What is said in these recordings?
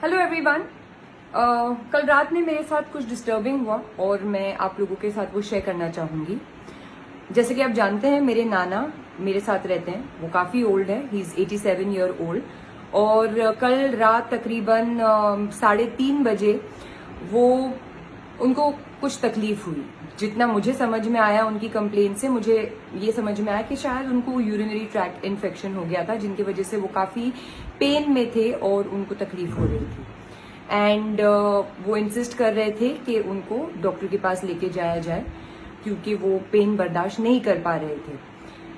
Hello everyone. कल रात में मेरे साथ कुछ डिस्टर्बिंग हुआ और मैं आप लोगों के साथ वो शेयर करना चाहूँगी। जैसे कि आप जानते हैं, मेरे नाना मेरे साथ रहते हैं। वो काफ़ी ओल्ड है, ही इज़ 87 ईयर ओल्ड। और कल रात तकरीबन 3:30 बजे वो उनको कुछ तकलीफ हुई। जितना मुझे समझ में आया उनकी कंप्लेंट से, मुझे ये समझ में आया कि शायद उनको यूरिनरी ट्रैक्ट इन्फेक्शन हो गया था, जिनकी वजह से वो काफ़ी पेन में थे और उनको तकलीफ हो रही थी। एंड वो इंसिस्ट कर रहे थे कि उनको डॉक्टर के पास लेके जाया जाए क्योंकि वो पेन बर्दाश्त नहीं कर पा रहे थे।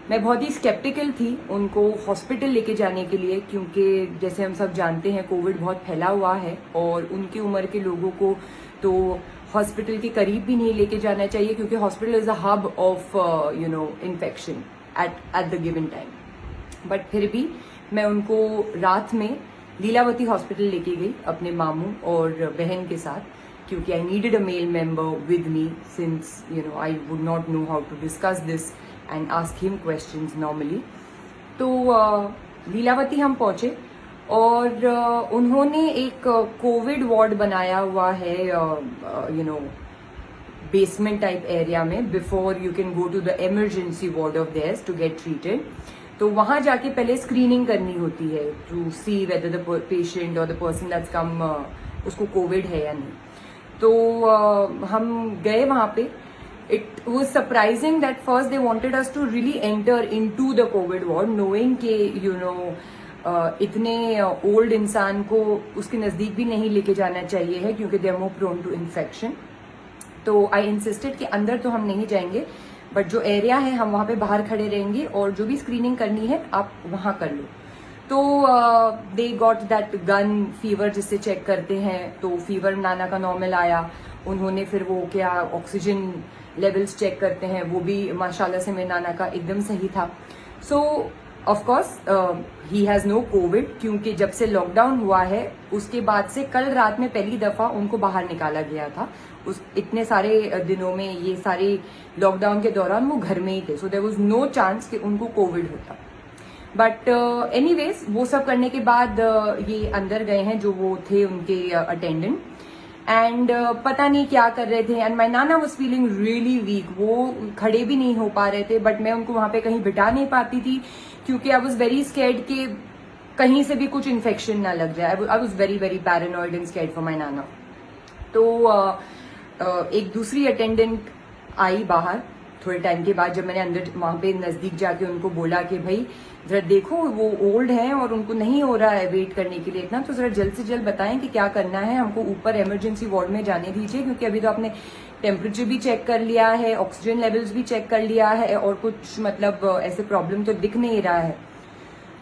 मैं बहुत ही स्केप्टिकल थी उनको हॉस्पिटल लेके जाने के लिए, क्योंकि जैसे हम सब जानते हैं कोविड बहुत फैला हुआ है और उनकी उम्र के लोगों को तो हॉस्पिटल के करीब भी नहीं लेके जाना चाहिए, क्योंकि hospital is a hub of infection at the given time. But फिर भी मैं उनको रात में लीलावती हॉस्पिटल लेके गई अपने मामू और बहन के साथ, क्योंकि I needed a male member with me since I would not know how to discuss this and ask him questions normally. तो लीलावती हम पहुंचे और उन्होंने एक कोविड वार्ड बनाया हुआ है बेसमेंट टाइप एरिया में, before you can go to the emergency ward of theirs to get treated. तो वहां जाके पहले स्क्रीनिंग करनी होती है to see whether the patient और द पर्सन दैट्स कम उसको कोविड है या नहीं। तो हम गए वहां पे। It was surprising that first they wanted us to really enter in to the Covid ward, knowing के इतने ओल्ड इंसान को उसके नजदीक भी नहीं लेके जाना चाहिए है क्योंकि they are more prone to infection. तो आई इंसिस्टेड कि अंदर तो हम नहीं जाएंगे, बट जो एरिया है हम वहां पे बाहर खड़े रहेंगे और जो भी स्क्रीनिंग करनी है आप वहां कर लो। तो they got that gun fever जिससे चेक करते हैं। तो फीवर नाना का नॉर्मल आया। उन्होंने फिर वो क्या ऑक्सीजन लेवल्स चेक करते हैं, वो भी माशाल्लाह से मेरे नाना का एकदम सही था। So of course he has no Covid, क्योंकि जब से लॉकडाउन हुआ है उसके बाद से कल रात में पहली दफा उनको बाहर निकाला गया था। उस इतने सारे दिनों में, ये सारे लॉकडाउन के दौरान वो घर में ही थे, so there was no chance कि उनको कोविड होता। बट एनीवेज वो सब करने के बाद ये अंदर गए हैं जो वो थे उनके अटेंडेंट, एंड पता नहीं क्या कर रहे थे। And my Nana was feeling really weak, वो खड़े भी नहीं हो पा रहे थे, बट मैं उनको वहां पे कहीं बिठा नहीं पाती थी क्योंकि आई वॉज वेरी स्कैर्ड कि कहीं से भी कुछ इन्फेक्शन ना लग जाए। I was very very paranoid and scared for my नाना। तो एक दूसरी अटेंडेंट आई बाहर थोड़े टाइम के बाद, जब मैंने अंदर वहां पे नजदीक जाके उनको बोला कि भाई जरा देखो वो ओल्ड हैं और उनको नहीं हो रहा है वेट करने के लिए इतना, तो जरा जल्द से जल्द बताएं कि क्या करना है, हमको ऊपर इमरजेंसी वार्ड में जाने दीजिए, क्योंकि अभी तो आपने टेम्परेचर भी चेक कर लिया है, ऑक्सीजन लेवल्स भी चेक कर लिया है और कुछ मतलब ऐसे प्रॉब्लम तो दिख नहीं रहा है।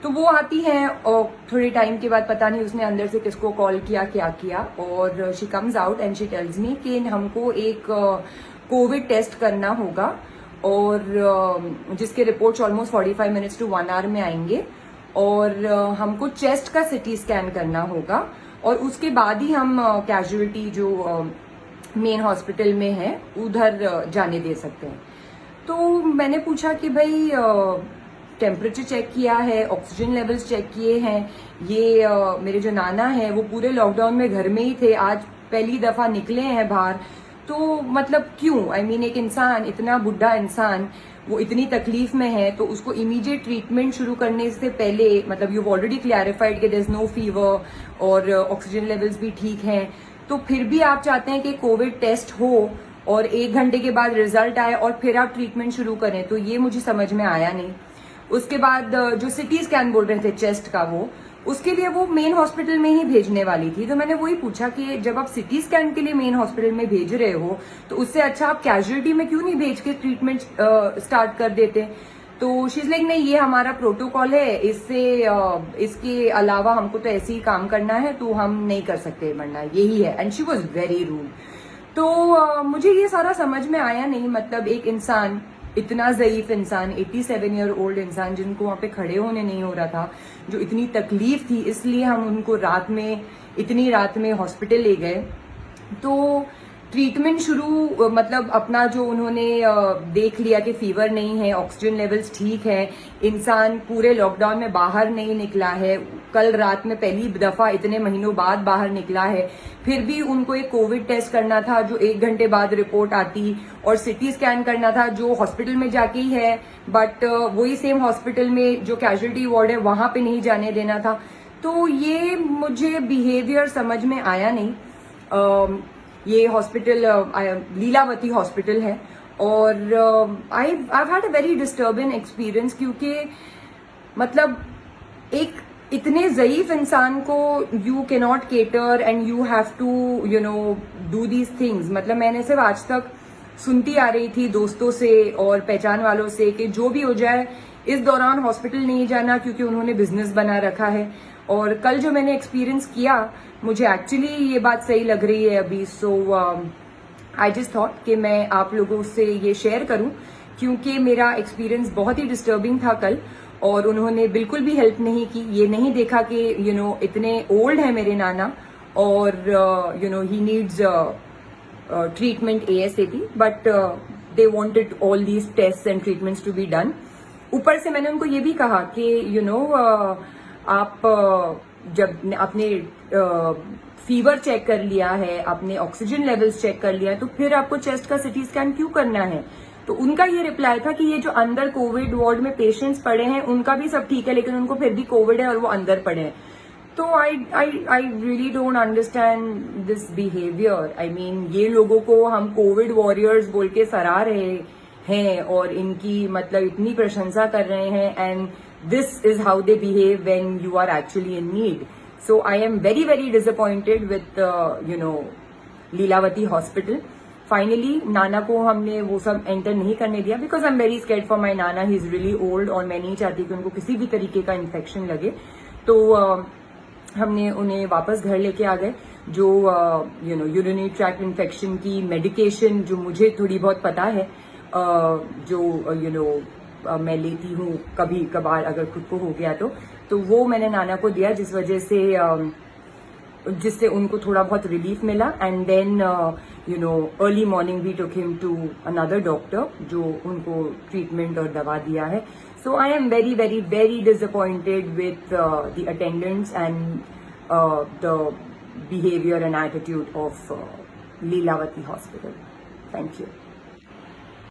तो वो आती हैं और थोड़े टाइम के बाद पता नहीं उसने अंदर से किसको कॉल किया, क्या किया, और she comes out and she tells me कि हमको एक कोविड टेस्ट करना होगा और जिसके reports almost 45 minutes to 1 hour में आएंगे, और हमको चेस्ट का सिटी स्कैन करना होगा और उसके बाद ही हम कैजुअलिटी जो मेन हॉस्पिटल में है उधर जाने दे सकते हैं। तो मैंने पूछा कि भाई टेम्परेचर चेक किया है, ऑक्सीजन लेवल्स चेक किए हैं, ये मेरे जो नाना है वो पूरे लॉकडाउन में घर में ही थे, आज पहली दफा निकले हैं बाहर, तो मतलब क्यों? आई मीन एक इंसान, इतना बुढ़ा इंसान, वो इतनी तकलीफ में है, तो उसको इमीडिएट ट्रीटमेंट शुरू करने से पहले, मतलब यू ऑलरेडी क्लैरिफाइड कि देयर इज नो फीवर और ऑक्सीजन लेवल्स भी ठीक हैं, तो फिर भी आप चाहते हैं कि कोविड टेस्ट हो और 1 घंटे के बाद रिजल्ट आए और फिर आप ट्रीटमेंट शुरू करें, तो ये मुझे समझ में आया नहीं। उसके बाद जो सिटी स्कैन बोल रहे थे चेस्ट का, वो उसके लिए वो मेन हॉस्पिटल में ही भेजने वाली थी। तो मैंने वही पूछा कि जब आप सिटी स्कैन के लिए मेन हॉस्पिटल में भेज रहे हो तो उससे अच्छा आप कैजुअलिटी में क्यों नहीं भेज के ट्रीटमेंट स्टार्ट कर देते। तो शी इज लाइक नहीं, ये हमारा प्रोटोकॉल है, इसके अलावा हमको तो ऐसे ही काम करना है, तो हम नहीं कर सकते, वरना यही है। And she was very rude. तो मुझे ये सारा समझ में आया नहीं, मतलब एक इंसान, इतना ज़ईफ इंसान, 87 ईयर ओल्ड इंसान, जिनको वहां पे खड़े होने नहीं हो रहा था, जो इतनी तकलीफ थी, इसलिए हम उनको इतनी रात में हॉस्पिटल ले गए। तो ट्रीटमेंट शुरू, मतलब अपना जो उन्होंने देख लिया कि फीवर नहीं है, ऑक्सीजन लेवल्स ठीक है, इंसान पूरे लॉकडाउन में बाहर नहीं निकला है, कल रात में पहली दफा इतने महीनों बाद बाहर निकला है, फिर भी उनको एक कोविड टेस्ट करना था जो 1 घंटे बाद रिपोर्ट आती, और सिटी स्कैन करना था जो हॉस्पिटल में जाके ही है, बट वही सेम हॉस्पिटल में जो कैजुअलिटी वार्ड है वहां पे नहीं जाने देना था। तो ये मुझे बिहेवियर समझ में आया नहीं। ये हॉस्पिटल लीलावती हॉस्पिटल है, और I had a very disturbing experience, क्योंकि मतलब एक इतने ज़ईफ इंसान को you can not cater and you have to you know do these things. मतलब मैंने सिर्फ आज तक सुनती आ रही थी दोस्तों से और पहचान वालों से कि जो भी हो जाए इस दौरान हॉस्पिटल नहीं जाना, क्योंकि उन्होंने बिजनेस बना रखा है। और कल जो मैंने एक्सपीरियंस किया, मुझे एक्चुअली ये बात सही लग रही है अभी। सो आई जस्ट थॉट कि मैं आप लोगों से ये शेयर करूं, क्योंकि मेरा एक्सपीरियंस बहुत ही डिस्टर्बिंग था कल, और उन्होंने बिल्कुल भी हेल्प नहीं की। ये नहीं देखा कि यू नो इतने ओल्ड है मेरे नाना, और you know he needs treatment ASAP, but they wanted all these test and treatments to be done. ऊपर से मैंने उनको ये भी कहा कि यू नो आप जब अपने फीवर चेक कर लिया है, अपने ऑक्सीजन लेवल्स चेक कर लिया है, तो फिर आपको चेस्ट का सिटी स्कैन क्यों करना है? तो उनका ये रिप्लाई था कि ये जो अंदर कोविड वार्ड में पेशेंट्स पड़े हैं उनका भी सब ठीक है, लेकिन उनको फिर भी कोविड है और वो अंदर पड़े हैं। तो I really don't understand this behaviour. I mean ये लोगों को हम कोविड वॉरियर्स बोल के सराह रहे हैं और इनकी मतलब इतनी प्रशंसा कर रहे हैं, and this is how they behave when you are actually in need. So I am very very disappointed with you know Lilavati hospital. Finally नाना को हमने वो सब एंटर नहीं करने दिया, because I am very scared for my नाना, he is really old, और मैं नहीं चाहती कि उनको किसी भी तरीके का इन्फेक्शन लगे। तो हमने उन्हें वापस घर लेके आ गए। जो you know urinary tract infection की मेडिकेशन जो मुझे थोड़ी बहुत पता है, जो यू नो मैं लेती हूँ कभी कभार अगर खुद को हो गया तो वो मैंने नाना को दिया, जिस वजह से जिससे उनको थोड़ा बहुत रिलीफ मिला। And then you know early morning we took him to another doctor जो उनको ट्रीटमेंट और दवा दिया है। So I am very very very disappointed with the attendants and the behaviour and attitude of Lilavati hospital. Thank you.